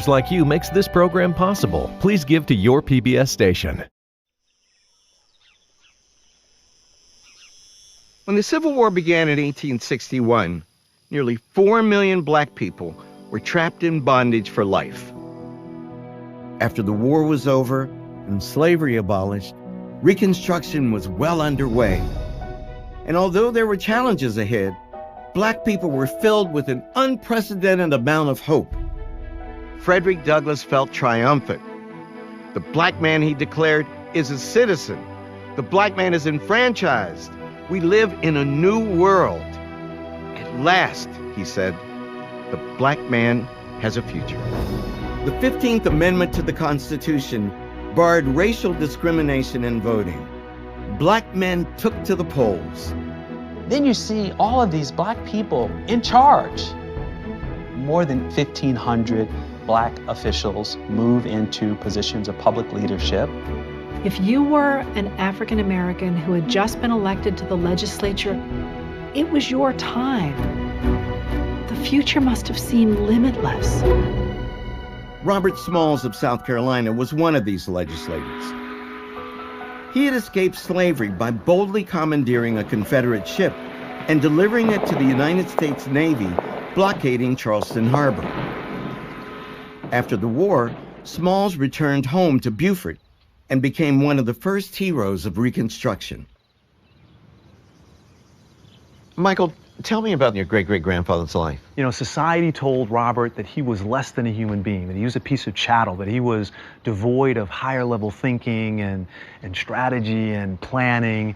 like you makes this program possible. Please give to your PBS station. When the Civil War began in 1861, nearly 4 million black people were trapped in bondage for life. After the war was over and slavery abolished, Reconstruction was well underway. And although there were challenges ahead, black people were filled with an unprecedented amount of hope. Frederick Douglass felt triumphant. The black man, he declared, is a citizen. The black man is enfranchised. We live in a new world. At last, he said, the black man has a future. The 15th Amendment to the Constitution barred racial discrimination in voting. Black men took to the polls. Then you see all of these black people in charge. More than 1,500 black officials move into positions of public leadership. If you were an African American who had just been elected to the legislature, it was your time. The future must have seemed limitless. Robert Smalls of South Carolina was one of these legislators. He had escaped slavery by boldly commandeering a Confederate ship and delivering it to the United States Navy, blockading Charleston Harbor. After the war, Smalls returned home to Beaufort and became one of the first heroes of Reconstruction. Michael, tell me about your great-great-grandfather's life. You know, society told Robert that he was less than a human being, that he was a piece of chattel, that he was devoid of higher-level thinking and strategy and planning.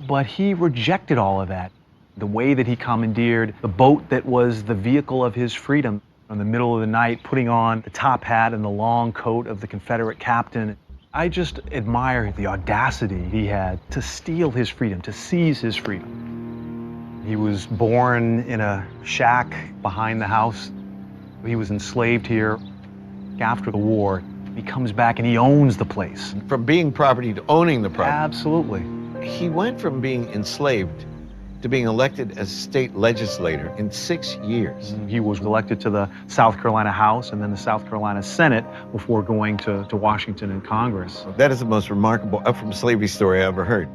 But he rejected all of that. The way that he commandeered the boat that was the vehicle of his freedom, in the middle of the night, putting on the top hat and the long coat of the Confederate captain. I just admire the audacity he had to steal his freedom, to seize his freedom. He was born in a shack behind the house. He was enslaved here. After the war, he comes back and he owns the place. From being property to owning the property. Absolutely. He went from being enslaved to being elected as state legislator in 6 years. He was elected to the South Carolina House and then the South Carolina Senate before going to Washington and Congress. That is the most remarkable up from slavery story I ever heard.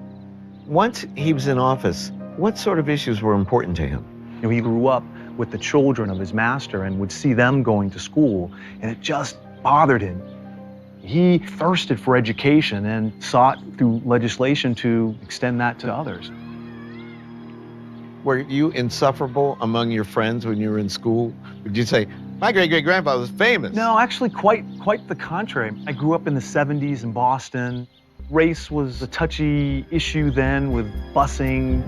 Once he was in office, what sort of issues were important to him? You know, he grew up with the children of his master and would see them going to school, and it just bothered him. He thirsted for education and sought through legislation to extend that to others. Were you insufferable among your friends when you were in school? Would you say, my great-great-grandfather was famous? No, actually quite the contrary. I grew up in the 70s in Boston. Race was a touchy issue then with busing.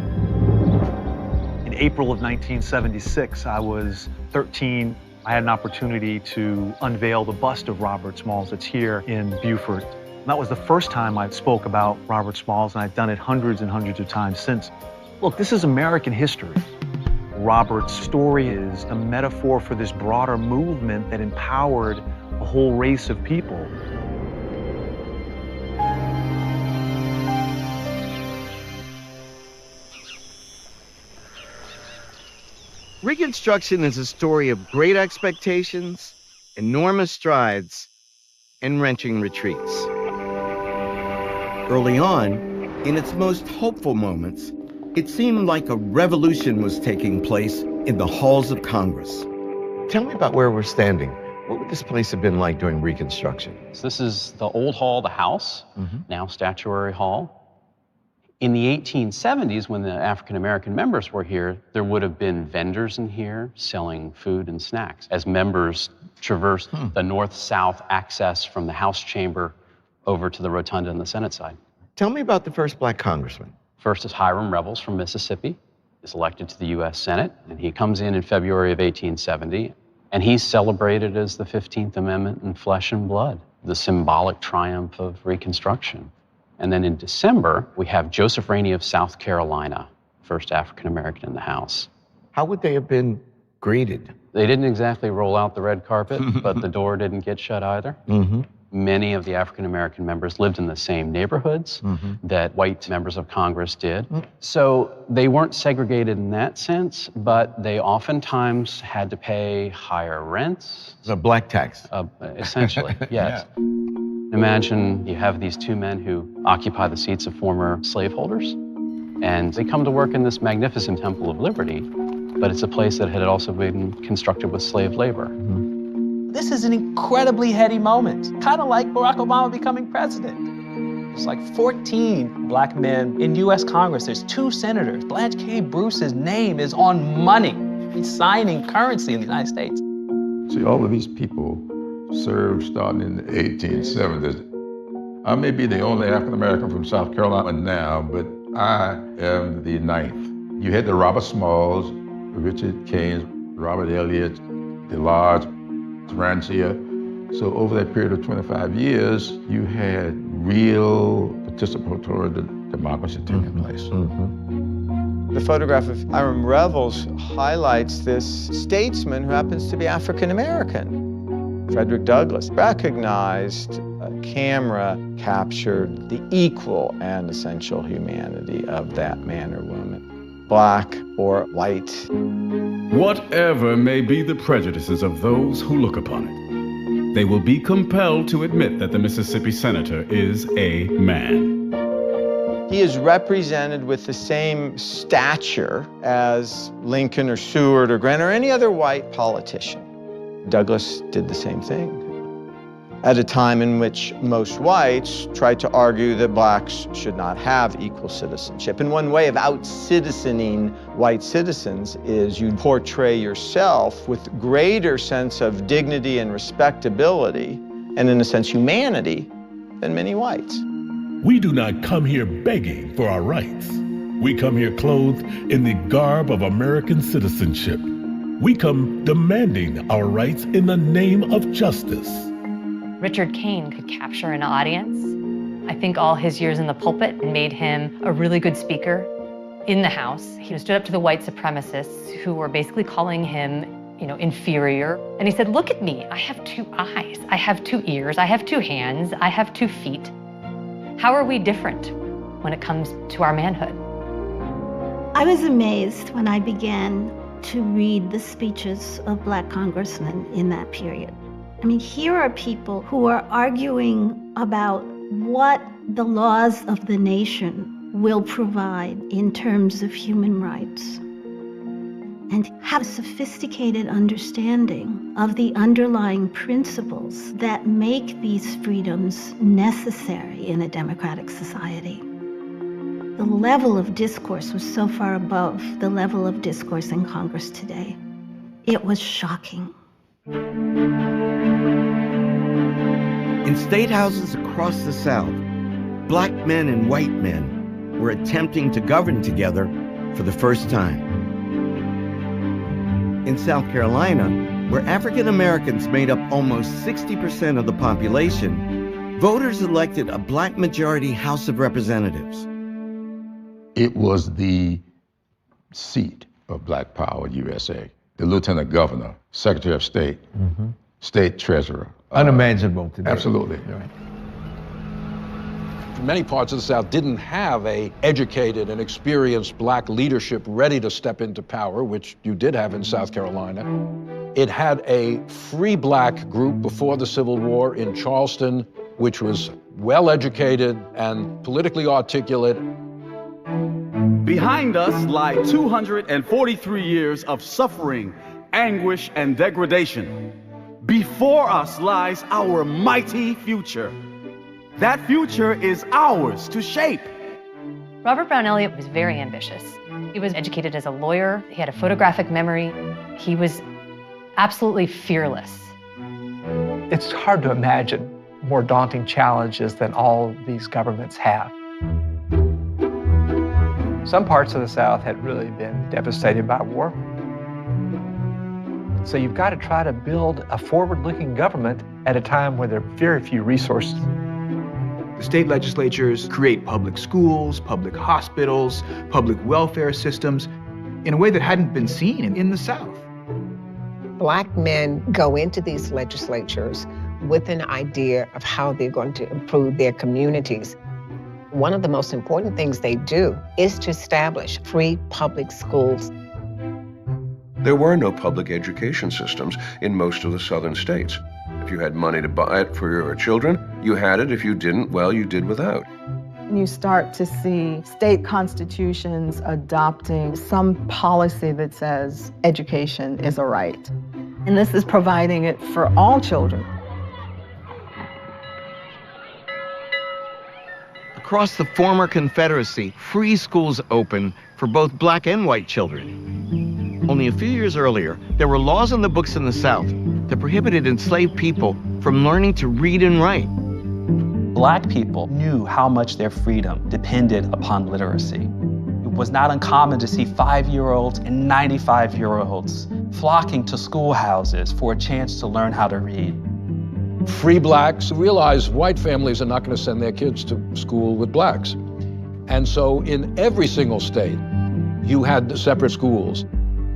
In April of 1976, I was 13. I had an opportunity to unveil the bust of Robert Smalls that's here in Beaufort. And that was the first time I spoke about Robert Smalls, and I've done it hundreds and hundreds of times since. Look, this is American history. Robert's story is a metaphor for this broader movement that empowered a whole race of people. Reconstruction is a story of great expectations, enormous strides, and wrenching retreats. Early on, in its most hopeful moments, it seemed like a revolution was taking place in the halls of Congress. Tell me about where we're standing. What would this place have been like during Reconstruction? So this is the old hall, the House, now Statuary Hall. In the 1870s, when the African-American members were here, there would have been vendors in here selling food and snacks as members traversed the north-south access from the House chamber over to the rotunda on the Senate side. Tell me about the first black congressman. First is Hiram Revels from Mississippi. He's elected to the U.S. Senate, and he comes in February of 1870, and he's celebrated as the 15th Amendment in flesh and blood, the symbolic triumph of Reconstruction. And then in December, we have Joseph Rainey of South Carolina, first African-American in the House. How would they have been greeted? They didn't exactly roll out the red carpet, but the door didn't get shut either. Many of the African-American members lived in the same neighborhoods that white members of Congress did. So they weren't segregated in that sense, but they oftentimes had to pay higher rents. It's a black tax. Essentially, yes. Yeah. Imagine you have these two men who occupy the seats of former slaveholders, and they come to work in this magnificent Temple of Liberty, but it's a place that had also been constructed with slave labor. This is an incredibly heady moment, kind of like Barack Obama becoming president. There's like 14 black men in U.S. Congress. There's 2 senators. Blanche K. Bruce's name is on money. He's signing currency in the United States. See, all of these people served starting in the 1870s. I may be the only African-American from South Carolina now, but I am the 9th. You had the Robert Smalls, Richard Keynes, Robert Elliott, DeLarge, Rancia. So over that period of 25 years, you had real participatory democracy taking place. The photograph of Hiram Revels highlights this statesman who happens to be African American. Frederick Douglass recognized a camera captured the equal and essential humanity of that man or woman, black or white. Whatever may be the prejudices of those who look upon it, they will be compelled to admit that the Mississippi senator is a man. He is represented with the same stature as Lincoln or Seward or Grant or any other white politician. Douglass did the same thing at a time in which most whites tried to argue that blacks should not have equal citizenship. And one way of out-citizening white citizens is you portray yourself with greater sense of dignity and respectability, and in a sense humanity, than many whites. We do not come here begging for our rights. We come here clothed in the garb of American citizenship. We come demanding our rights in the name of justice. Richard Kane could capture an audience. I think all his years in the pulpit made him a really good speaker in the House. He stood up to the white supremacists who were basically calling him, inferior. And he said, look at me, I have 2 eyes, I have 2 ears, I have 2 hands, I have 2 feet. How are we different when it comes to our manhood? I was amazed when I began to read the speeches of black congressmen in that period. I mean, here are people who are arguing about what the laws of the nation will provide in terms of human rights, and have a sophisticated understanding of the underlying principles that make these freedoms necessary in a democratic society. The level of discourse was so far above the level of discourse in Congress today. It was shocking. In state houses across the South, black men and white men were attempting to govern together for the first time. In South Carolina, where African Americans made up almost 60% of the population, voters elected a black majority House of Representatives. It was the seat of Black Power USA. The Lieutenant Governor, Secretary of State, State Treasurer. Unimaginable today. Absolutely. Right. Many parts of the South didn't have an educated and experienced black leadership ready to step into power, which you did have in South Carolina. It had a free black group before the Civil War in Charleston, which was well-educated and politically articulate. Behind us lie 243 years of suffering, anguish, and degradation. Before us lies our mighty future. That future is ours to shape. Robert Brown Elliott was very ambitious. He was educated as a lawyer. He had a photographic memory. He was absolutely fearless. It's hard to imagine more daunting challenges than all these governments have. Some parts of the South had really been devastated by war. So you've got to try to build a forward-looking government at a time where there are very few resources. The state legislatures create public schools, public hospitals, public welfare systems in a way that hadn't been seen in the South. Black men go into these legislatures with an idea of how they're going to improve their communities. One of the most important things they do is to establish free public schools. There were no public education systems in most of the southern states. If you had money to buy it for your children, you had it. If you didn't, well, you did without. You start to see state constitutions adopting some policy that says education is a right. And this is providing it for all children. Across the former Confederacy, free schools opened for both black and white children. Only a few years earlier, there were laws in the books in the South that prohibited enslaved people from learning to read and write. Black people knew how much their freedom depended upon literacy. It was not uncommon to see 5-year-olds and 95-year-olds flocking to schoolhouses for a chance to learn how to read. Free blacks realized white families are not going to send their kids to school with blacks. And so in every single state, you had separate schools.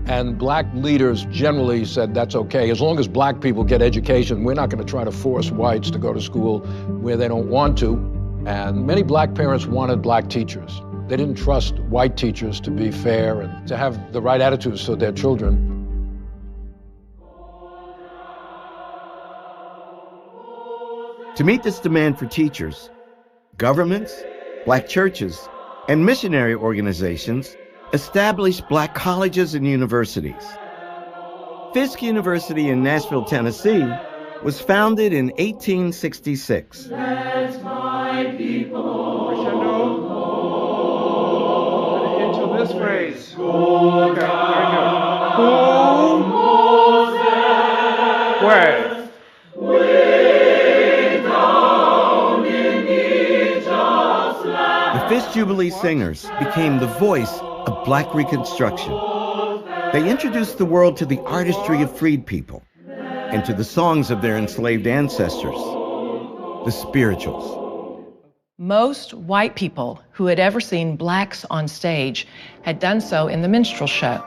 And black leaders generally said that's okay. As long as black people get education, we're not going to try to force whites to go to school where they don't want to. And many black parents wanted black teachers. They didn't trust white teachers to be fair and to have the right attitudes for their children. To meet this demand for teachers, governments, black churches, and missionary organizations established black colleges and universities. Fisk University in Nashville, Tennessee, was founded in 1866. Let my people into this phrase. Go down, Where? The Fisk Jubilee Singers became the voice of Black Reconstruction. They introduced the world to the artistry of freed people and to the songs of their enslaved ancestors, the spirituals. Most white people who had ever seen blacks on stage had done so in the minstrel show.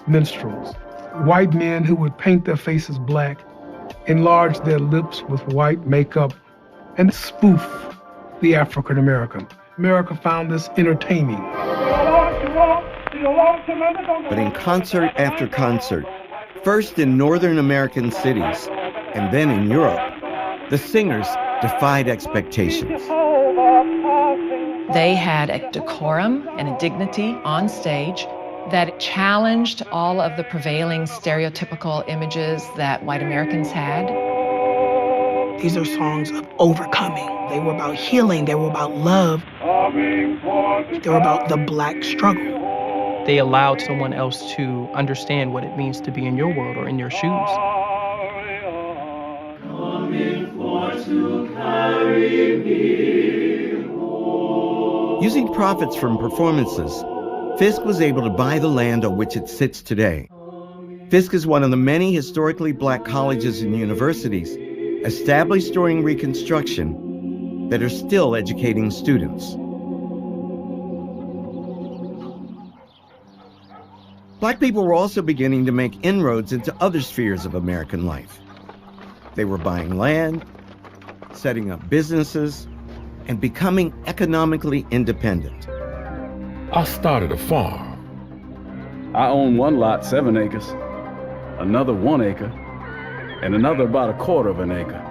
Minstrels, white men who would paint their faces black, enlarge their lips with white makeup, and spoof the African American. America found this entertaining. But in concert after concert, first in Northern American cities and then in Europe, the singers defied expectations. They had a decorum and a dignity on stage that challenged all of the prevailing stereotypical images that white Americans had. These are songs of overcoming. They were about healing. They were about love. They were about the black struggle. They allowed someone else to understand what it means to be in your world or in your shoes. Coming forth to carry me home. Using profits from performances, Fisk was able to buy the land on which it sits today. Fisk is one of the many historically black colleges and universities established during Reconstruction that are still educating students. Black people were also beginning to make inroads into other spheres of American life. They were buying land, setting up businesses, and becoming economically independent. I started a farm. I own one lot, 7 acres, another 1 acre, and another about 1/4 of an acre.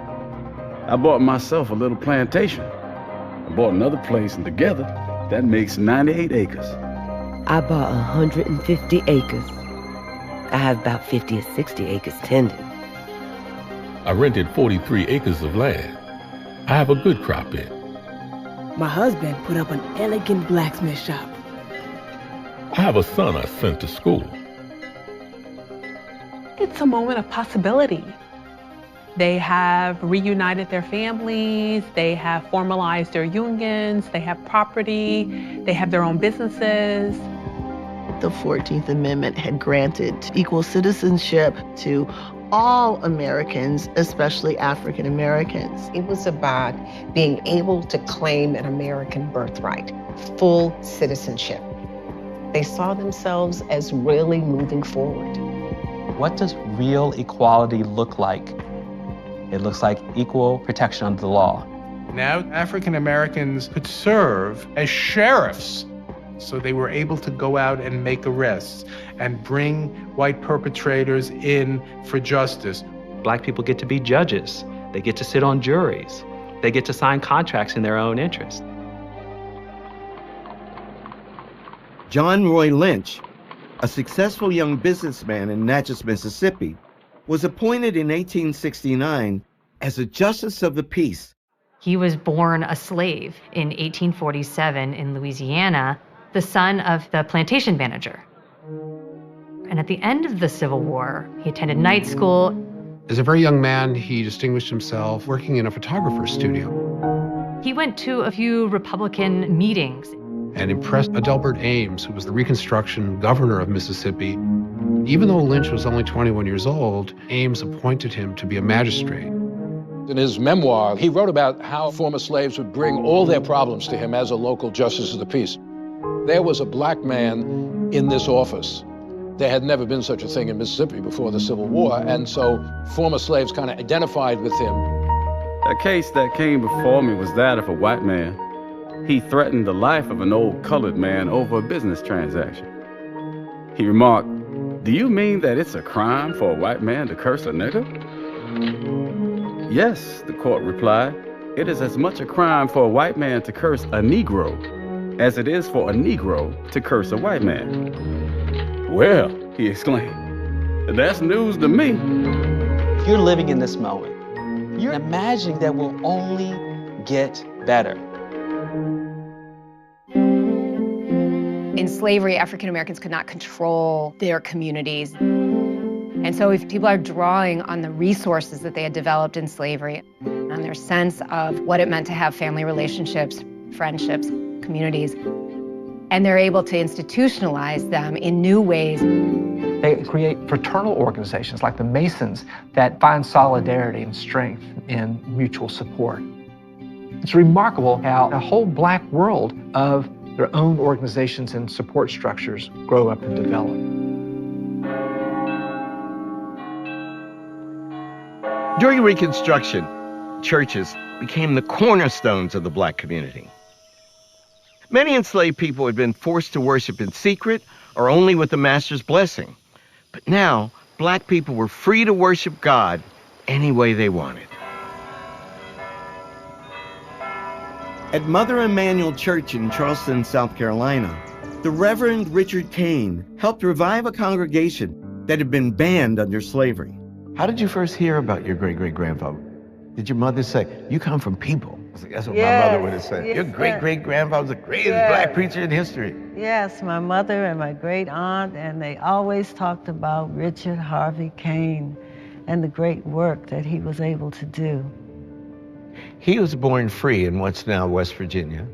I bought myself a little plantation. I bought another place, and together, that makes 98 acres. I bought 150 acres. I have about 50 or 60 acres tended. I rented 43 acres of land. I have a good crop in. My husband put up an elegant blacksmith shop. I have a son I sent to school. It's a moment of possibility. They have reunited their families, they have formalized their unions, they have property, they have their own businesses. The 14th Amendment had granted equal citizenship to all Americans, especially African Americans. It was about being able to claim an American birthright, full citizenship. They saw themselves as really moving forward. What does real equality look like? It looks like equal protection under the law. Now African Americans could serve as sheriffs. So they were able to go out and make arrests and bring white perpetrators in for justice. Black people get to be judges. They get to sit on juries. They get to sign contracts in their own interest. John Roy Lynch, a successful young businessman in Natchez, Mississippi, was appointed in 1869 as a justice of the peace. He was born a slave in 1847 in Louisiana, the son of the plantation manager. And at the end of the Civil War, he attended night school. As a very young man, he distinguished himself working in a photographer's studio. He went to a few Republican meetings. And impressed Adelbert Ames, who was the Reconstruction governor of Mississippi. Even though Lynch was only 21 years old, Ames appointed him to be a magistrate. In his memoir, he wrote about how former slaves would bring all their problems to him as a local justice of the peace. There was a black man in this office. There had never been such a thing in Mississippi before the Civil War, and so former slaves kind of identified with him. A case that came before me was that of a white man. He threatened the life of an old colored man over a business transaction. He remarked, "Do you mean that it's a crime for a white man to curse a nigger?" "Yes," the court replied. "It is as much a crime for a white man to curse a Negro as it is for a Negro to curse a white man." "Well," he exclaimed, "that's news to me." You're living in this moment. You're imagining that will only get better. In slavery, African Americans could not control their communities. And so if people are drawing on the resources that they had developed in slavery, on their sense of what it meant to have family relationships, friendships, communities, and they're able to institutionalize them in new ways. They create fraternal organizations like the Masons that find solidarity and strength in mutual support. It's remarkable how a whole black world of their own organizations and support structures grow up and develop. During Reconstruction, churches became the cornerstones of the black community. Many enslaved people had been forced to worship in secret or only with the master's blessing. But now, black people were free to worship God any way they wanted. At Mother Emanuel Church in Charleston, South Carolina, the Reverend Richard Kane helped revive a congregation that had been banned under slavery. How did you first hear about your great-great-grandfather? Did your mother say, "You come from people"? That's what my mother would have said. Yes, your great-great-grandfather was the greatest black preacher in history. Yes, my mother and my great aunt, and they always talked about Richard Harvey Kane and the great work that he was able to do. He was born free in what's now West Virginia,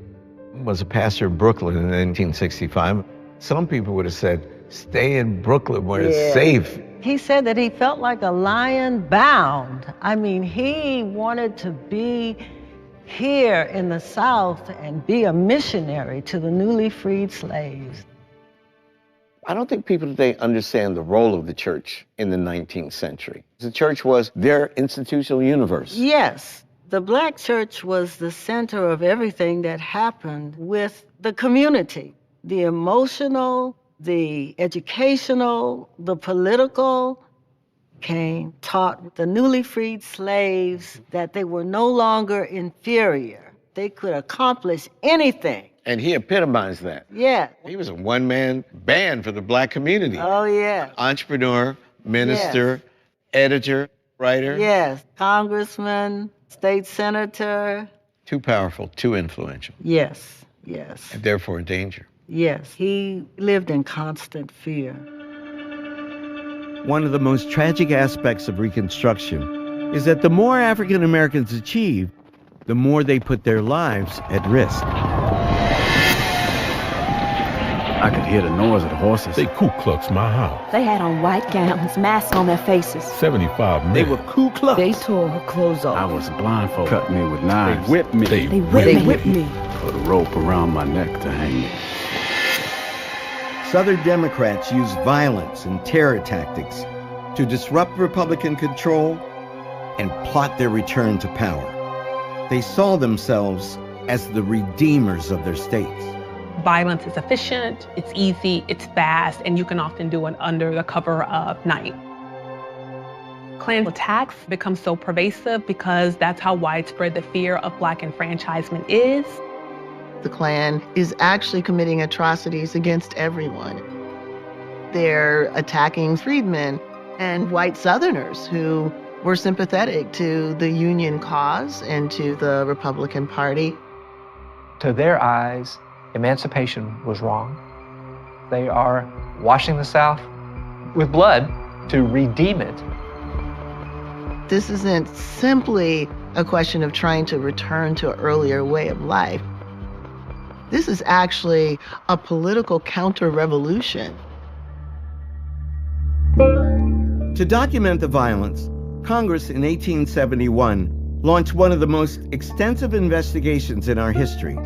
was a pastor of Brooklyn in 1965. Some people would have said, "Stay in Brooklyn where it's safe." He said that he felt like a lion bound. I mean, he wanted to be here in the South and be a missionary to the newly freed slaves. I don't think people today understand the role of the church in the 19th century. The church was their institutional universe. Yes, the black church was the center of everything that happened with the community, the emotional, the educational, the political. Kane taught the newly freed slaves that they were no longer inferior. They could accomplish anything. And he epitomized that. Yeah. He was a one-man band for the black community. Oh, yeah. Entrepreneur, minister, editor, writer. Yes. Congressman, state senator. Too powerful, too influential. Yes, yes. And therefore a danger. Yes, he lived in constant fear. One of the most tragic aspects of Reconstruction is that the more African Americans achieved, the more they put their lives at risk. I could hear the noise of the horses. They Ku Klux my house. They had on white gowns, masks on their faces. 75 men. They were Ku Klux. They tore her clothes off. I was blindfolded. Cut me with knives. They whipped me. They whipped me. Put a rope around my neck to hang me. Southern Democrats used violence and terror tactics to disrupt Republican control and plot their return to power. They saw themselves as the redeemers of their states. Violence is efficient, it's easy, it's fast, and you can often do it under the cover of night. Klan attacks become so pervasive because that's how widespread the fear of Black enfranchisement is. The Klan is actually committing atrocities against everyone. They're attacking freedmen and white Southerners who were sympathetic to the Union cause and to the Republican Party. To their eyes, emancipation was wrong. They are washing the South with blood to redeem it. This isn't simply a question of trying to return to an earlier way of life. This is actually a political counter-revolution. To document the violence, Congress in 1871 launched one of the most extensive investigations in our history,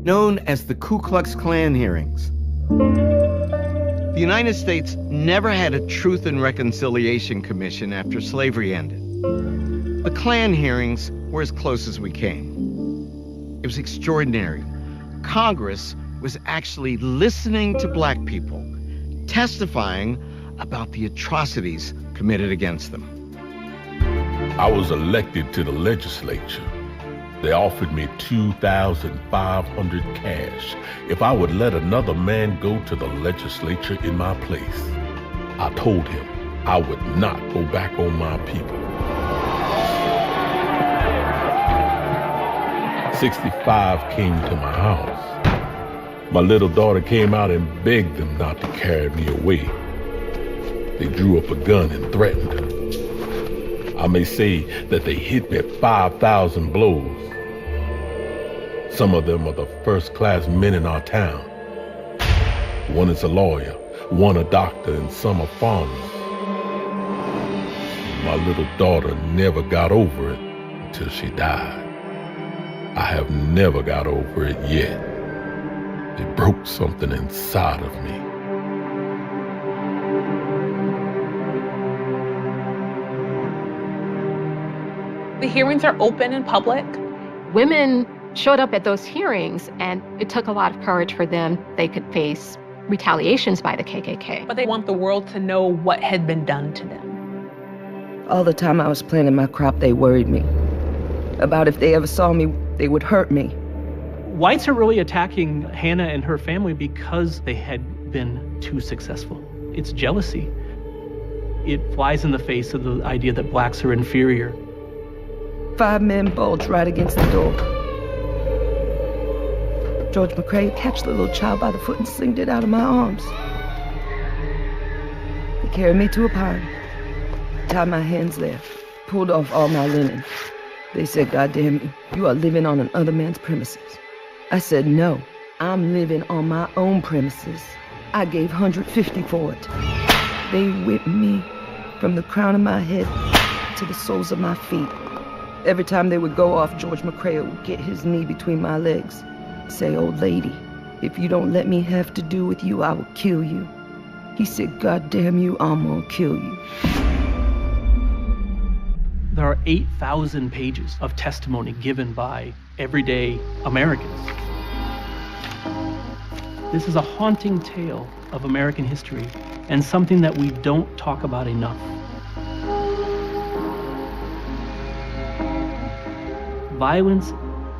known as the Ku Klux Klan hearings. The United States never had a Truth and Reconciliation Commission after slavery ended. The Klan hearings were as close as we came. It was extraordinary. Congress was actually listening to Black people, testifying about the atrocities committed against them. I was elected to the legislature. They offered me $2,500 cash if I would let another man go to the legislature in my place. I told him I would not go back on my people. 65 came to my house. My little daughter came out and begged them not to carry me away. They drew up a gun and threatened her. I may say that they hit me 5,000 blows. Some of them are the first-class men in our town. One is a lawyer, one a doctor, and some are farmers. My little daughter never got over it until she died. I have never got over it yet. It broke something inside of me. The hearings are open and public. Women showed up at those hearings, and it took a lot of courage for them. They could face retaliations by the KKK. But they want the world to know what had been done to them. All the time I was planting my crop, they worried me about if they ever saw me, they would hurt me. Whites are really attacking Hannah and her family because they had been too successful. It's jealousy. It flies in the face of the idea that Blacks are inferior. 5 men bulged right against the door. George McCrae catched the little child by the foot and slinged it out of my arms. He carried me to a pine, tied my hands there, pulled off all my linen. They said, "God damn you, you are living on another man's premises." I said, "No, I'm living on my own premises." I gave $150 for it. They whipped me from the crown of my head to the soles of my feet. Every time they would go off, George McCrae would get his knee between my legs, say, "Old lady, if you don't let me have to do with you, I will kill you." He said, "God damn you, I'm gonna kill you." There are 8,000 pages of testimony given by everyday Americans. This is a haunting tale of American history and something that we don't talk about enough. Violence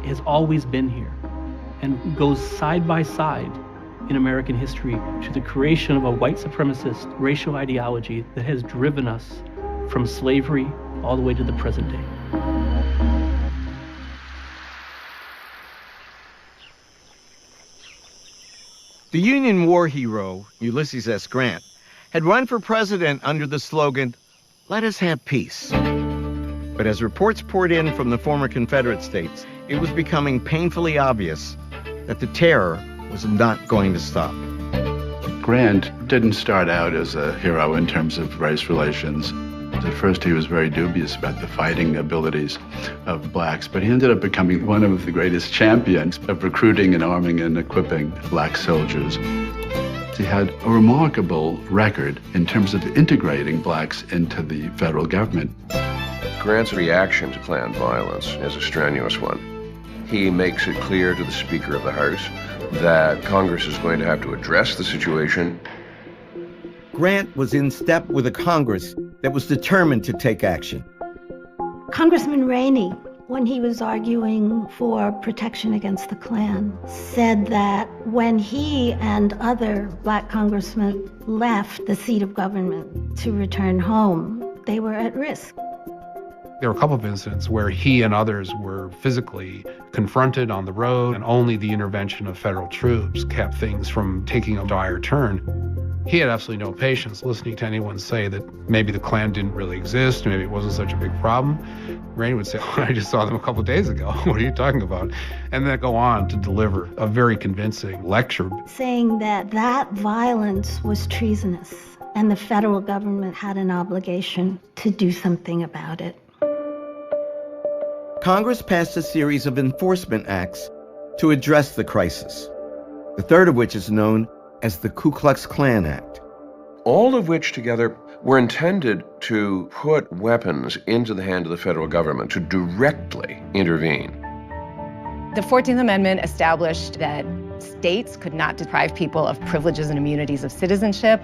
has always been here and goes side by side in American history to the creation of a white supremacist racial ideology that has driven us from slavery all the way to the present day. The Union war hero, Ulysses S. Grant, had run for president under the slogan, "Let us have peace." But as reports poured in from the former Confederate states, it was becoming painfully obvious that the terror was not going to stop. Grant didn't start out as a hero in terms of race relations. At first, he was very dubious about the fighting abilities of Blacks, but he ended up becoming one of the greatest champions of recruiting and arming and equipping Black soldiers. He had a remarkable record in terms of integrating Blacks into the federal government. Grant's reaction to Klan violence is a strenuous one. He makes it clear to the Speaker of the House that Congress is going to have to address the situation. Grant was in step with a Congress that was determined to take action. Congressman Rainey, when he was arguing for protection against the Klan, said that when he and other black congressmen left the seat of government to return home, they were at risk. There were a couple of incidents where he and others were physically confronted on the road, and only the intervention of federal troops kept things from taking a dire turn. He had absolutely no patience listening to anyone say that maybe the Klan didn't really exist, maybe it wasn't such a big problem. Rainey would say, I just saw them a couple of days ago. What are you talking about? And then go on to deliver a very convincing lecture, saying that that violence was treasonous and the federal government had an obligation to do something about it. Congress passed a series of enforcement acts to address the crisis, the third of which is known as the Ku Klux Klan Act. All of which together were intended to put weapons into the hand of the federal government to directly intervene. The 14th Amendment established that states could not deprive people of privileges and immunities of citizenship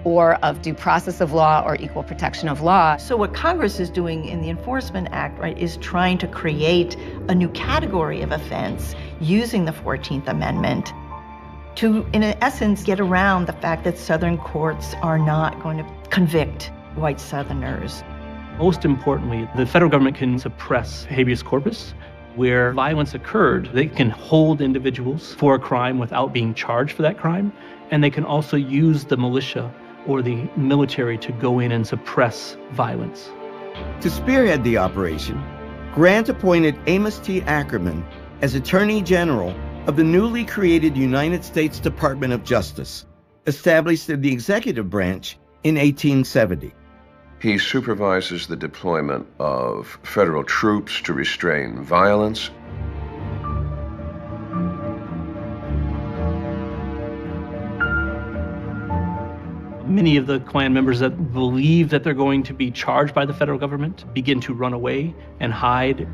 or of due process of law or equal protection of law. So what Congress is doing in the Enforcement Act, right, is trying to create a new category of offense using the 14th Amendment to, in essence, get around the fact that Southern courts are not going to convict white Southerners. Most importantly, the federal government can suppress habeas corpus. Where violence occurred, they can hold individuals for a crime without being charged for that crime, and they can also use the militia or the military to go in and suppress violence. To spearhead the operation, Grant appointed Amos T. Ackerman as Attorney General of the newly created United States Department of Justice, established in the executive branch in 1870. He supervises the deployment of federal troops to restrain violence. Many of the Klan members that believe that they're going to be charged by the federal government begin to run away and hide.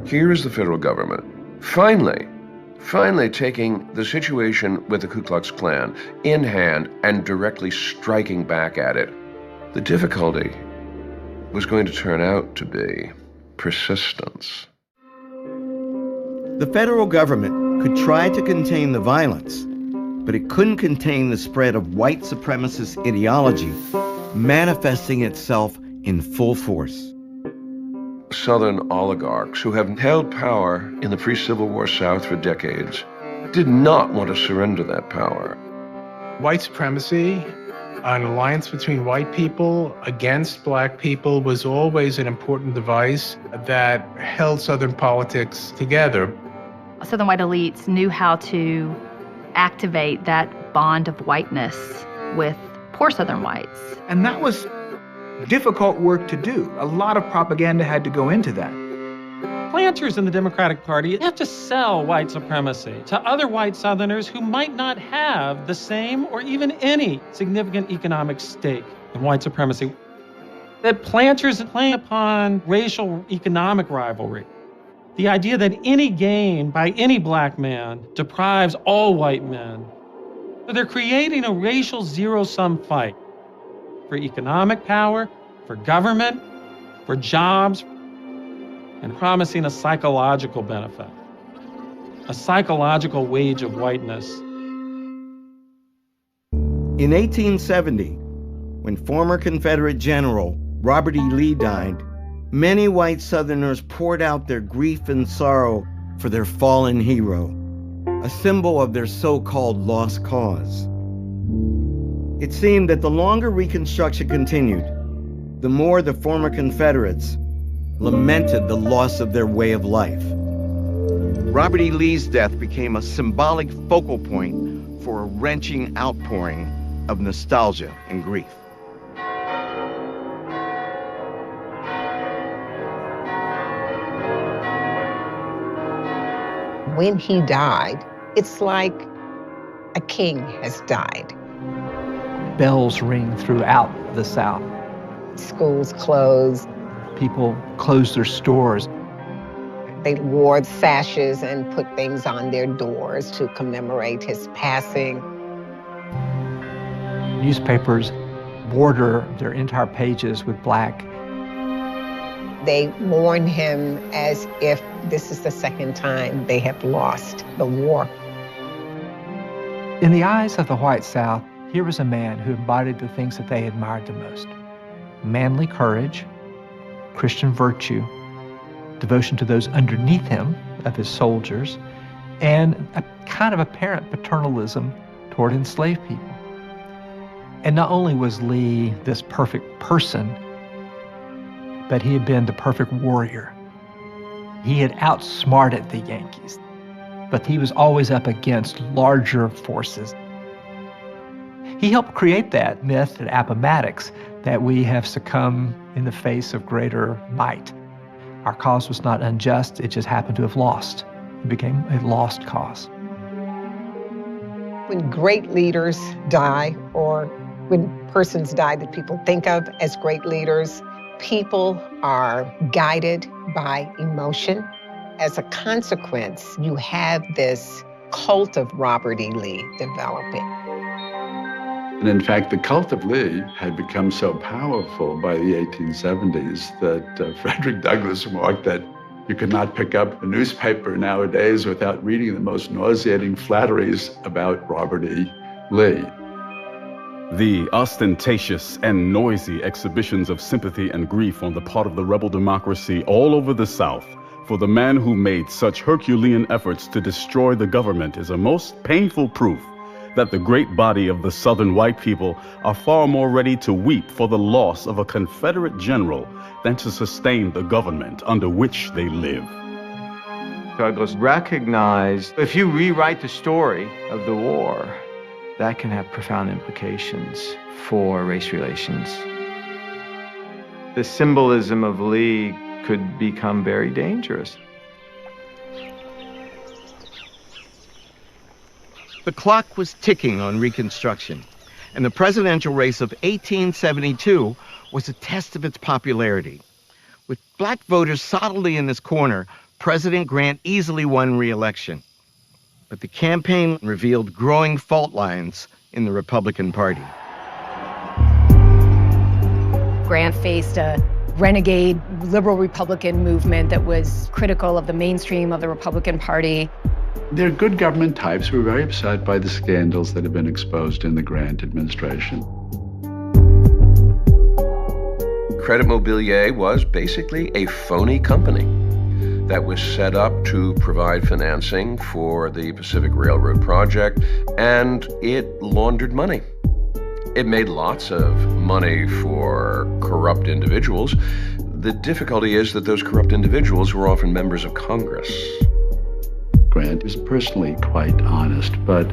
Here is the federal government, finally taking the situation with the Ku Klux Klan in hand and directly striking back at it. The difficulty was going to turn out to be persistence. The federal government could try to contain the violence, but it couldn't contain the spread of white supremacist ideology manifesting itself in full force. Southern oligarchs who have held power in the pre-Civil War South for decades did not want to surrender that power. White supremacy, an alliance between white people against black people, was always an important device that held Southern politics together. Southern white elites knew how to activate that bond of whiteness with poor Southern whites. And that was difficult work to do. A lot of propaganda had to go into that. Planters in the Democratic Party have to sell white supremacy to other white Southerners who might not have the same or even any significant economic stake in white supremacy. That planters play upon racial economic rivalry. The idea that any gain by any black man deprives all white men. So they're creating a racial zero-sum fight for economic power, for government, for jobs, and promising a psychological benefit, a psychological wage of whiteness. In 1870, when former Confederate General Robert E. Lee died, many white Southerners poured out their grief and sorrow for their fallen hero, a symbol of their so-called lost cause. It seemed that the longer Reconstruction continued, the more the former Confederates lamented the loss of their way of life. Robert E. Lee's death became a symbolic focal point for a wrenching outpouring of nostalgia and grief. When he died, it's like a king has died. bells ring throughout the South. Schools closed. People closed their stores. They wore sashes and put things on their doors to commemorate his passing. Newspapers border their entire pages with black. They mourn him as if this is the second time they have lost the war. In the eyes of the white South, here was a man who embodied the things that they admired the most: manly courage, Christian virtue, devotion to those underneath him, of his soldiers, and a kind of apparent paternalism toward enslaved people. And not only was Lee this perfect person, but he had been the perfect warrior. He had outsmarted the Yankees, but he was always up against larger forces. He helped create that myth at Appomattox that we have succumbed in the face of greater might. Our cause was not unjust, it just happened to have lost. It became a lost cause. When great leaders die, or when persons die that people think of as great leaders, people are guided by emotion. As a consequence, you have this cult of Robert E. Lee developing. And in fact, the cult of Lee had become so powerful by the 1870s that Frederick Douglass remarked that you could not pick up a newspaper nowadays without reading the most nauseating flatteries about Robert E. Lee. The ostentatious and noisy exhibitions of sympathy and grief on the part of the rebel democracy all over the South for the man who made such Herculean efforts to destroy the government is a most painful proof that the great body of the Southern white people are far more ready to weep for the loss of a Confederate general than to sustain the government under which they live. Douglass recognized if you rewrite the story of the war, that can have profound implications for race relations. The symbolism of Lee could become very dangerous. The clock was ticking on Reconstruction, and the presidential race of 1872 was a test of its popularity. With black voters solidly in his corner, President Grant easily won re-election. But the campaign revealed growing fault lines in the Republican Party. Grant faced a renegade liberal Republican movement that was critical of the mainstream of the Republican Party. Their good government types were very upset by the scandals that had been exposed in the Grant administration. Credit Mobilier was basically a phony company that was set up to provide financing for the Pacific Railroad project, and it laundered money. It made lots of money for corrupt individuals. The difficulty is that those corrupt individuals were often members of Congress. Grant was personally quite honest, but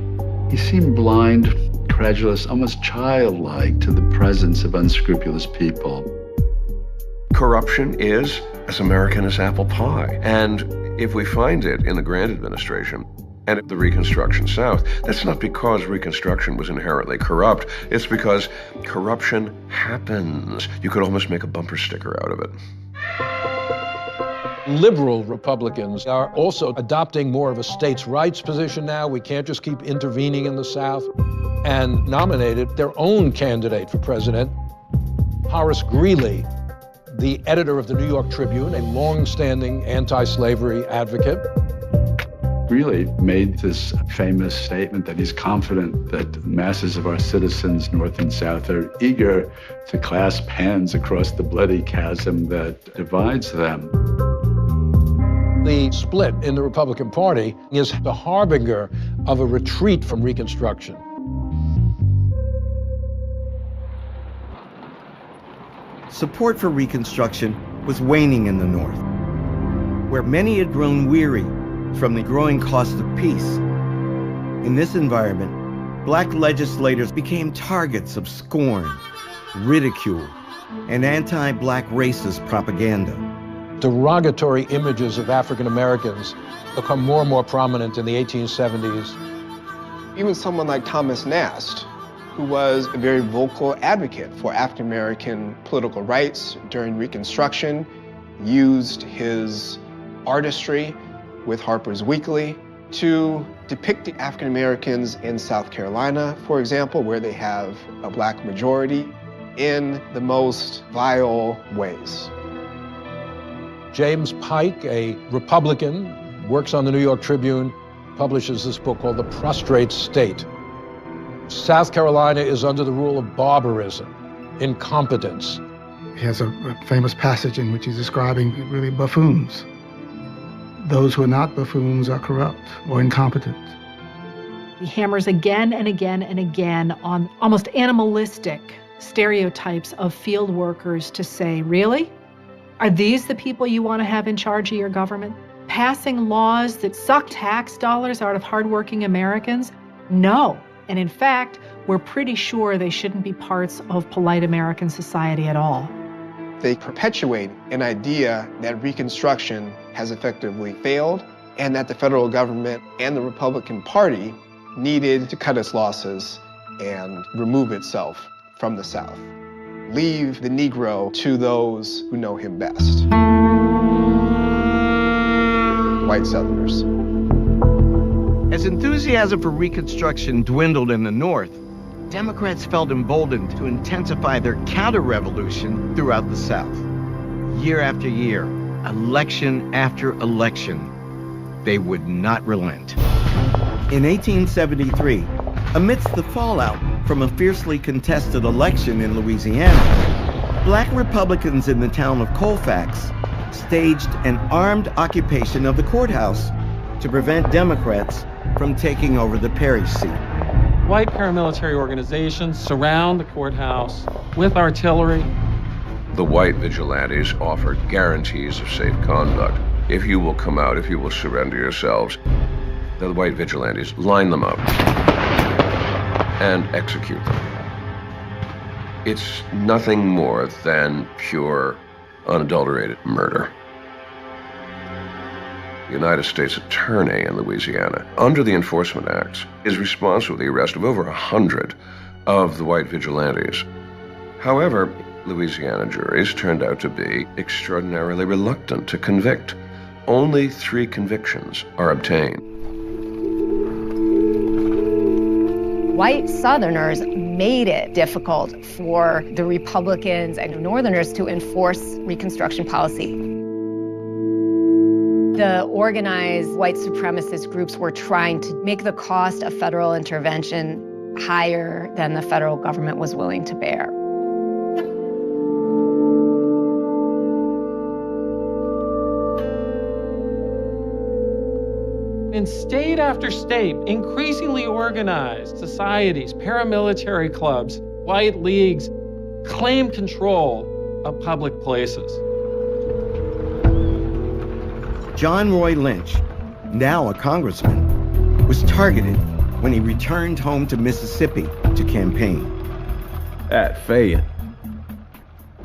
he seemed blind, credulous, almost childlike to the presence of unscrupulous people. Corruption is as American as apple pie. And if we find it in the Grant administration and the Reconstruction South, that's not because Reconstruction was inherently corrupt. It's because corruption happens. You could almost make a bumper sticker out of it. Liberal Republicans are also adopting more of a states' rights position now. We can't just keep intervening in the South, and nominated their own candidate for president, Horace Greeley, the editor of the New York Tribune, a long-standing anti-slavery advocate. Greeley made this famous statement that he's confident that masses of our citizens, North and South, are eager to clasp hands across the bloody chasm that divides them. The split in the Republican Party is the harbinger of a retreat from Reconstruction. Support for Reconstruction was waning in the North, where many had grown weary from the growing cost of peace. In this environment, black legislators became targets of scorn, ridicule, and anti-black racist propaganda. Derogatory images of African Americans become more and more prominent in the 1870s. Even someone like Thomas Nast, who was a very vocal advocate for African American political rights during Reconstruction, used his artistry with Harper's Weekly to depict the African Americans in South Carolina, for example, where they have a black majority, in the most vile ways. James Pike, a Republican, works on the New York Tribune, publishes this book called The Prostrate State. South Carolina is under the rule of barbarism, incompetence. He has a famous passage in which he's describing really buffoons. Those who are not buffoons are corrupt or incompetent. He hammers again and again and again on almost animalistic stereotypes of field workers to say, really? Are these the people you want to have in charge of your government? Passing laws that suck tax dollars out of hardworking Americans? No. And in fact, we're pretty sure they shouldn't be parts of polite American society at all. They perpetuate an idea that Reconstruction has effectively failed and that the federal government and the Republican Party needed to cut its losses and remove itself from the South. Leave the Negro to those who know him best. White Southerners. As enthusiasm for Reconstruction dwindled in the North, Democrats felt emboldened to intensify their counter-revolution throughout the South. Year after year, election after election, they would not relent. In 1873, amidst the fallout from a fiercely contested election in Louisiana, black Republicans in the town of Colfax staged an armed occupation of the courthouse to prevent Democrats from taking over the Perry seat. White paramilitary organizations surround the courthouse with artillery. The white vigilantes offered guarantees of safe conduct. If you will come out, if you will surrender yourselves, the white vigilantes line them up and execute them. It's nothing more than pure, unadulterated murder. The United States Attorney in Louisiana, under the Enforcement Acts, is responsible for the arrest of over 100 of the white vigilantes. However, Louisiana juries turned out to be extraordinarily reluctant to convict. Only 3 convictions are obtained. White Southerners made it difficult for the Republicans and Northerners to enforce Reconstruction policy. The organized white supremacist groups were trying to make the cost of federal intervention higher than the federal government was willing to bear. In state after state, increasingly organized societies, paramilitary clubs, white leagues claim control of public places. John Roy Lynch, now a congressman, was targeted when he returned home to Mississippi to campaign. At Fayette,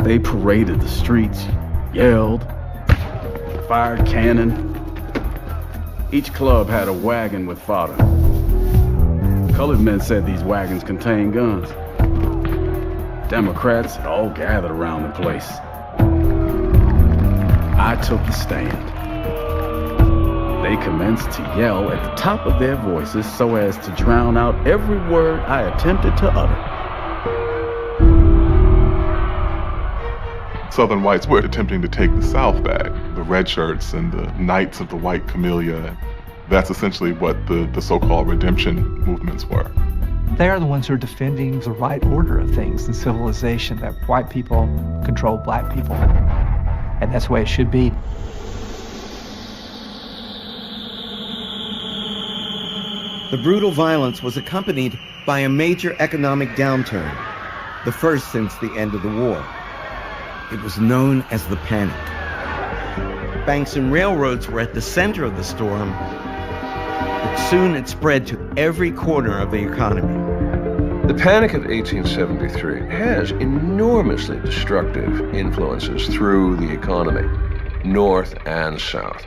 they paraded the streets, yelled, fired cannon. Each club had a wagon with fodder. Colored men said these wagons contained guns. Democrats had all gathered around the place. I took the stand. They commenced to yell at the top of their voices so as to drown out every word I attempted to utter. Southern whites were attempting to take the South back. The red shirts and the Knights of the White Camellia. That's essentially what the so-called redemption movements were. They are the ones who are defending the right order of things in civilization, that white people control black people. And that's the way it should be. The brutal violence was accompanied by a major economic downturn, the first since the end of the war. It was known as the Panic. Banks and railroads were at the center of the storm, but soon it spread to every corner of the economy. The Panic of 1873 has enormously destructive influences through the economy, North and South.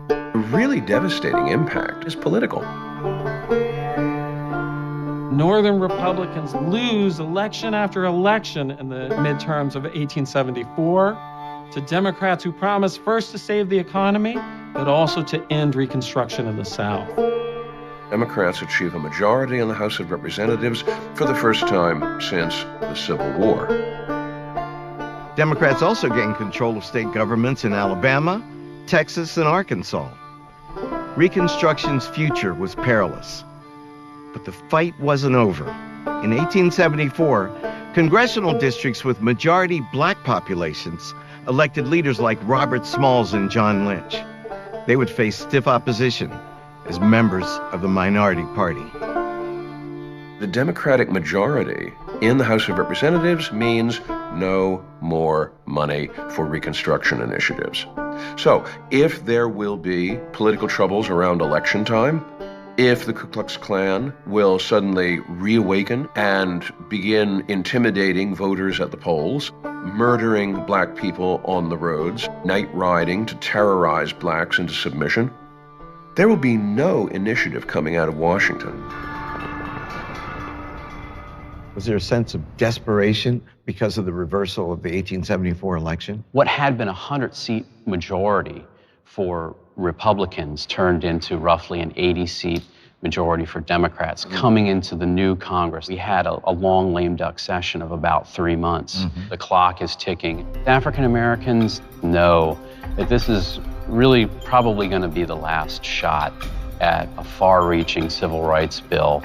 A really devastating impact is political. Northern Republicans lose election after election in the midterms of 1874 to Democrats who promised first to save the economy, but also to end Reconstruction in the South. Democrats achieve a majority in the House of Representatives for the first time since the Civil War. Democrats also gain control of state governments in Alabama, Texas, and Arkansas. Reconstruction's future was perilous. But the fight wasn't over. In 1874, congressional districts with majority black populations elected leaders like Robert Smalls and John Lynch. They would face stiff opposition as members of the minority party. The Democratic majority in the House of Representatives means no more money for Reconstruction initiatives. So, if there will be political troubles around election time, if the Ku Klux Klan will suddenly reawaken and begin intimidating voters at the polls, murdering black people on the roads, night riding to terrorize blacks into submission, there will be no initiative coming out of Washington. Was there a sense of desperation because of the reversal of the 1874 election? What had been a 100-seat majority for Republicans turned into roughly an 80-seat majority for Democrats. Coming into the new Congress, we had a long lame duck session of about 3 months. The clock is ticking. African Americans know that this is really probably going to be the last shot at a far-reaching civil rights bill.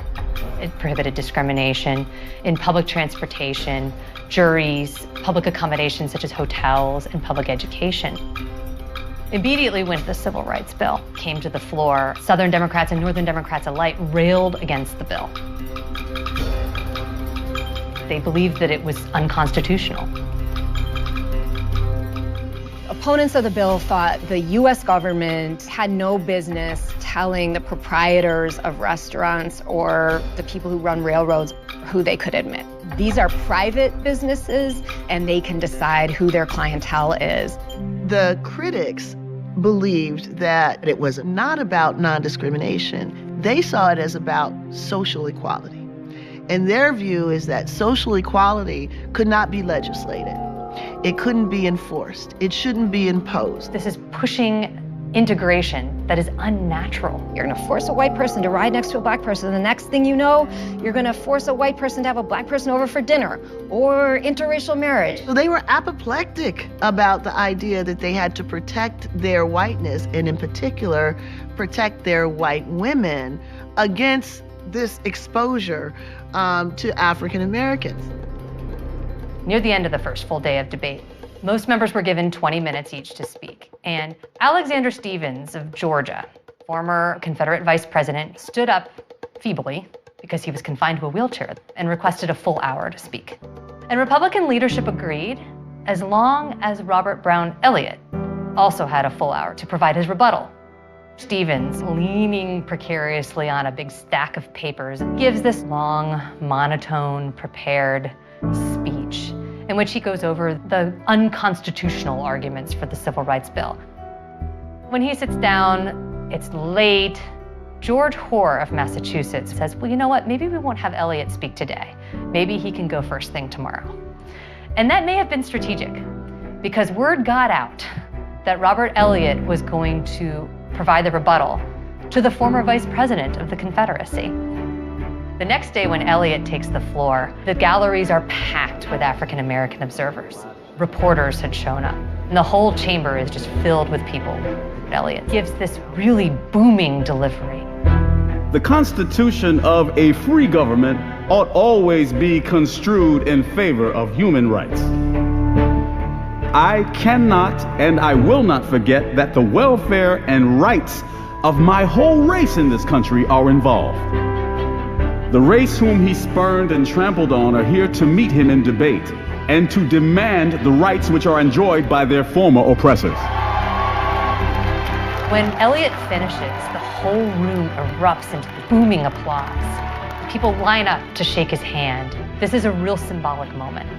It prohibited discrimination in public transportation, juries, public accommodations such as hotels, and public education. Immediately when the Civil Rights Bill came to the floor, Southern Democrats and Northern Democrats alike railed against the bill. They believed that it was unconstitutional. Opponents of the bill thought the U.S. government had no business telling the proprietors of restaurants or the people who run railroads who they could admit. These are private businesses, and they can decide who their clientele is. The critics believed that it was not about non-discrimination. They saw it as about social equality. And their view is that social equality could not be legislated. It couldn't be enforced. It shouldn't be imposed. This is pushing integration that is unnatural. You're going to force a white person to ride next to a black person. The next thing you know, you're going to force a white person to have a black person over for dinner, or interracial marriage. So they were apoplectic about the idea that they had to protect their whiteness, and in particular, protect their white women against this exposure to African Americans. Near the end of the first full day of debate, most members were given 20 minutes each to speak. And Alexander Stephens of Georgia, former Confederate vice president, stood up feebly because he was confined to a wheelchair and requested a full hour to speak. And Republican leadership agreed as long as Robert Brown Elliott also had a full hour to provide his rebuttal. Stephens, leaning precariously on a big stack of papers, gives this long, monotone, prepared speech in which he goes over the unconstitutional arguments for the Civil Rights Bill. When he sits down, it's late. George Hoare of Massachusetts says, well, you know what, maybe we won't have Elliott speak today. Maybe he can go first thing tomorrow. And that may have been strategic, because word got out that Robert Elliott was going to provide the rebuttal to the former vice president of the Confederacy. The next day when Elliott takes the floor, the galleries are packed with African American observers. Reporters had shown up, and the whole chamber is just filled with people. Elliott gives this really booming delivery. The Constitution of a free government ought always be construed in favor of human rights. I cannot and I will not forget that the welfare and rights of my whole race in this country are involved. The race whom he spurned and trampled on are here to meet him in debate and to demand the rights which are enjoyed by their former oppressors. When Elliott finishes, the whole room erupts into booming applause. People line up to shake his hand. This is a real symbolic moment.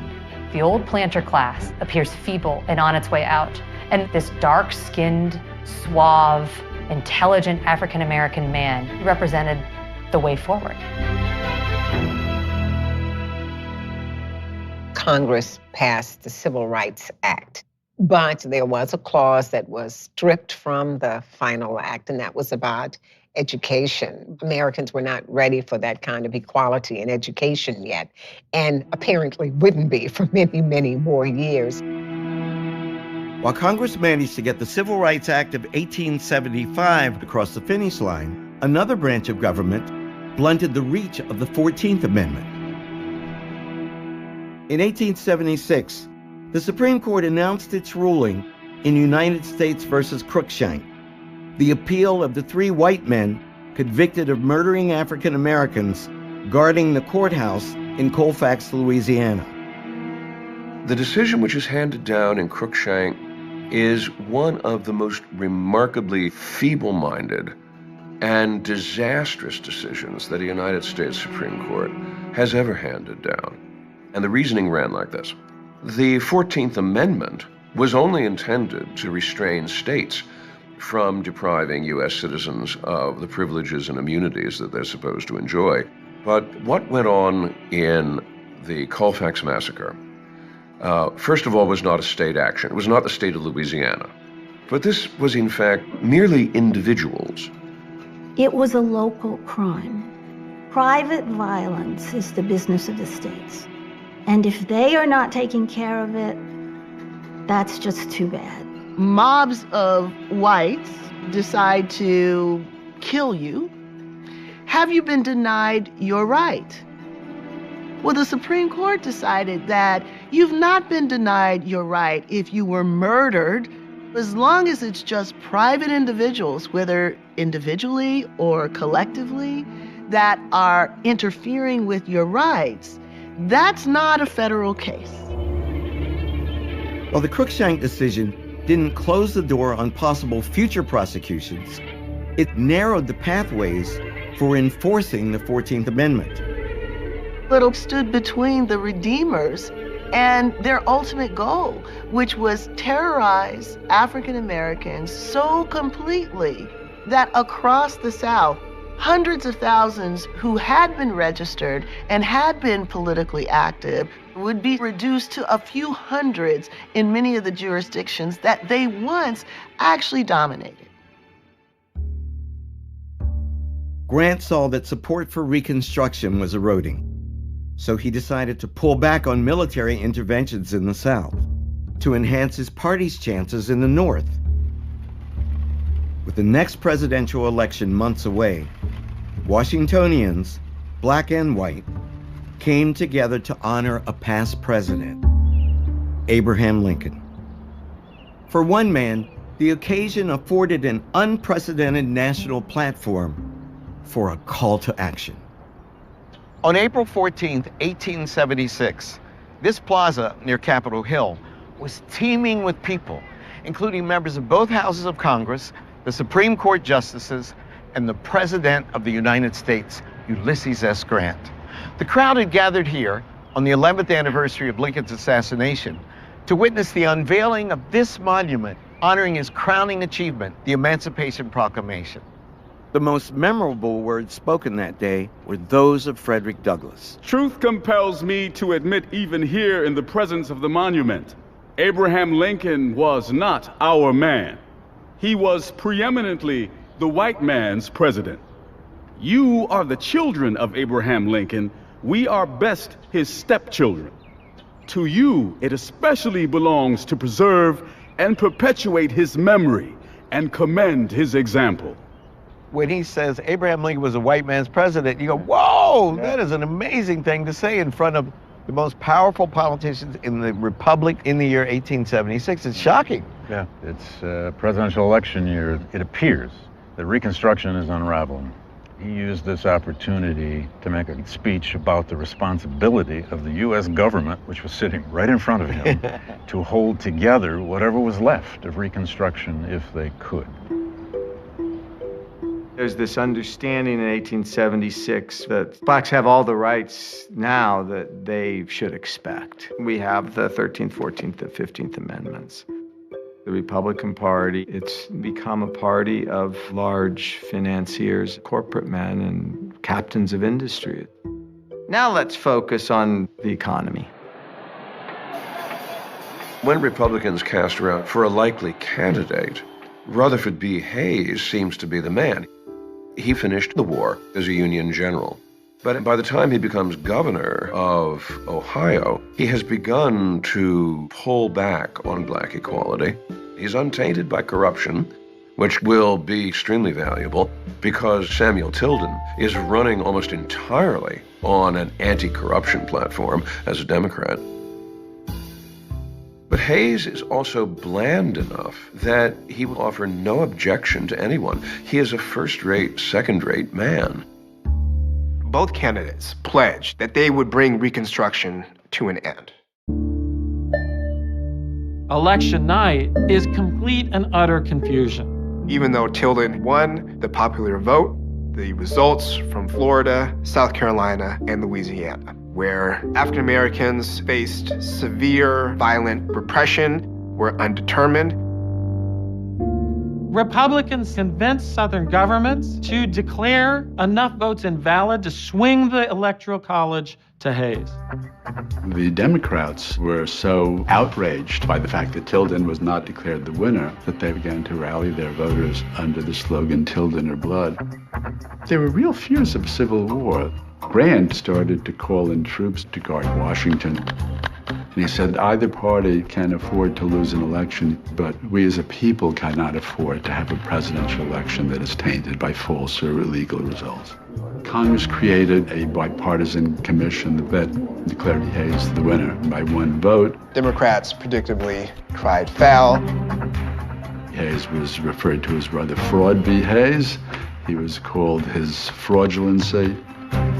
The old planter class appears feeble and on its way out, and this dark-skinned, suave, intelligent African-American man represented the way forward. Congress passed the Civil Rights Act. But there was a clause that was stripped from the final act, and that was about education. Americans were not ready for that kind of equality in education yet, and apparently wouldn't be for many, many more years. While Congress managed to get the Civil Rights Act of 1875 across the finish line, another branch of government blunted the reach of the 14th Amendment. In 1876, the Supreme Court announced its ruling in United States versus Cruikshank, the appeal of the 3 white men convicted of murdering African Americans guarding the courthouse in Colfax, Louisiana. The decision which is handed down in Cruikshank is one of the most remarkably feeble-minded and disastrous decisions that a United States Supreme Court has ever handed down. And the reasoning ran like this. The 14th Amendment was only intended to restrain states from depriving U.S. citizens of the privileges and immunities that they're supposed to enjoy. But what went on in the Colfax Massacre, first of all, was not a state action. It was not the state of Louisiana. But this was, in fact, merely individuals. It was a local crime. Private violence is the business of the states. And if they are not taking care of it, that's just too bad. Mobs of whites decide to kill you. Have you been denied your right? Well, the Supreme Court decided that you've not been denied your right if you were murdered, as long as it's just private individuals, whether individually or collectively, that are interfering with your rights. That's not a federal case. While the Cruikshank decision didn't close the door on possible future prosecutions, it narrowed the pathways for enforcing the 14th Amendment. Little stood between the redeemers and their ultimate goal, which was terrorize African Americans so completely that across the South, hundreds of thousands who had been registered and had been politically active would be reduced to a few hundreds in many of the jurisdictions that they once actually dominated. Grant saw that support for Reconstruction was eroding, so he decided to pull back on military interventions in the South to enhance his party's chances in the North. With the next presidential election months away, Washingtonians, black and white, came together to honor a past president, Abraham Lincoln. For one man, the occasion afforded an unprecedented national platform for a call to action. On April 14, 1876, this plaza near Capitol Hill was teeming with people, including members of both houses of Congress, the Supreme Court justices, and the President of the United States, Ulysses S. Grant. The crowd had gathered here on the 11th anniversary of Lincoln's assassination to witness the unveiling of this monument honoring his crowning achievement, the Emancipation Proclamation. The most memorable words spoken that day were those of Frederick Douglass. Truth compels me to admit, even here in the presence of the monument, Abraham Lincoln was not our man. He was preeminently the white man's president. You are the children of Abraham Lincoln. We are best his stepchildren. To you, it especially belongs to preserve and perpetuate his memory and commend his example. When he says Abraham Lincoln was a white man's president, you go, whoa, that is an amazing thing to say in front of the most powerful politicians in the Republic in the year 1876. It's shocking. Yeah, it's a presidential election year. It appears that Reconstruction is unraveling. He used this opportunity to make a speech about the responsibility of the U.S. government, which was sitting right in front of him, to hold together whatever was left of Reconstruction if they could. There's this understanding in 1876 that blacks have all the rights now that they should expect. We have the 13th, 14th, and 15th Amendments. The Republican Party, it's become a party of large financiers, corporate men, and captains of industry. Now let's focus on the economy. When Republicans cast around for a likely candidate, Rutherford B. Hayes seems to be the man. He finished the war as a Union general. But by the time he becomes governor of Ohio, he has begun to pull back on black equality. He's untainted by corruption, which will be extremely valuable because Samuel Tilden is running almost entirely on an anti-corruption platform as a Democrat. But Hayes is also bland enough that he will offer no objection to anyone. He is a first-rate, second-rate man. Both candidates pledged that they would bring Reconstruction to an end. Election night is complete and utter confusion. Even though Tilden won the popular vote, the results from Florida, South Carolina, and Louisiana, where African Americans faced severe violent repression, were undetermined. Republicans convinced Southern governments to declare enough votes invalid to swing the Electoral College to Hayes. The Democrats were so outraged by the fact that Tilden was not declared the winner that they began to rally their voters under the slogan, Tilden or Blood. There were real fears of civil war. Grant started to call in troops to guard Washington. And he said, either party can afford to lose an election, but we as a people cannot afford to have a presidential election that is tainted by false or illegal results. Congress created a bipartisan commission that declared Hayes the winner by one vote. Democrats predictably cried foul. Hayes was referred to as rather Fraud v. Hayes. He was called his fraudulency.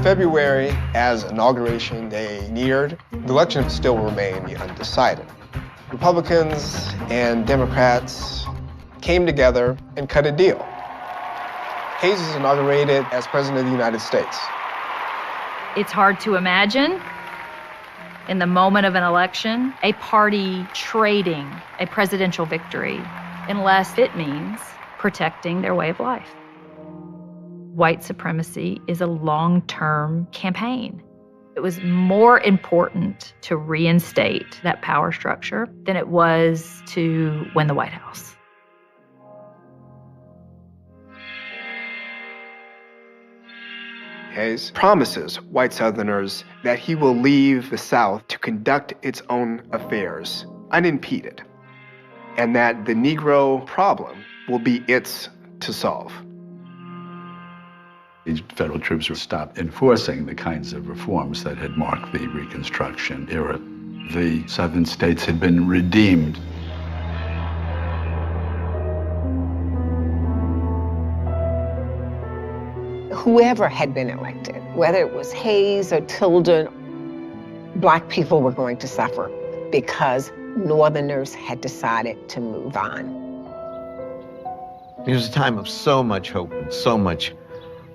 February, as Inauguration Day neared, the election still remained undecided. Republicans and Democrats came together and cut a deal. Hayes is inaugurated as President of the United States. It's hard to imagine, in the moment of an election, a party trading a presidential victory, unless it means protecting their way of life. White supremacy is a long-term campaign. It was more important to reinstate that power structure than it was to win the White House. Hayes promises white Southerners that he will leave the South to conduct its own affairs unimpeded, and that the Negro problem will be its to solve. These federal troops would stop enforcing the kinds of reforms that had marked the Reconstruction era. The Southern states had been redeemed. Whoever had been elected, whether it was Hayes or Tilden, Black people were going to suffer because Northerners had decided to move on. It was a time of so much hope and so much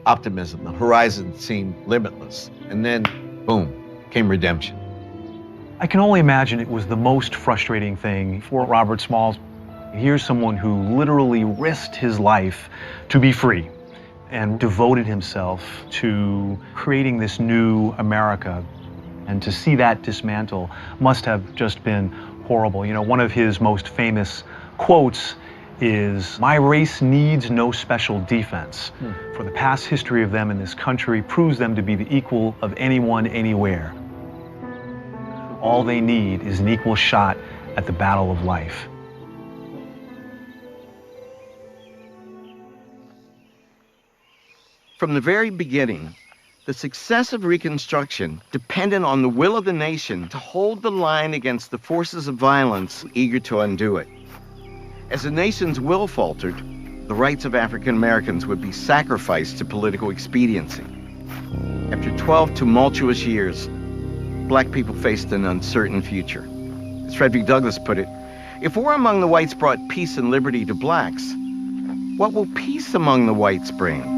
optimism. The horizon seemed limitless. And then, boom, came redemption. I can only imagine it was the most frustrating thing for Robert Smalls. Here's someone who literally risked his life to be free and devoted himself to creating this new America. And to see that dismantle must have just been horrible. You know, one of his most famous quotes is, "My race needs no special defense, for the past history of them in this country proves them to be the equal of anyone, anywhere. All they need is an equal shot at the battle of life." From the very beginning, the success of Reconstruction depended on the will of the nation to hold the line against the forces of violence eager to undo it. As the nation's will faltered, the rights of African Americans would be sacrificed to political expediency. After 12 tumultuous years, Black people faced an uncertain future. As Frederick Douglass put it, if war among the whites brought peace and liberty to Blacks, what will peace among the whites bring?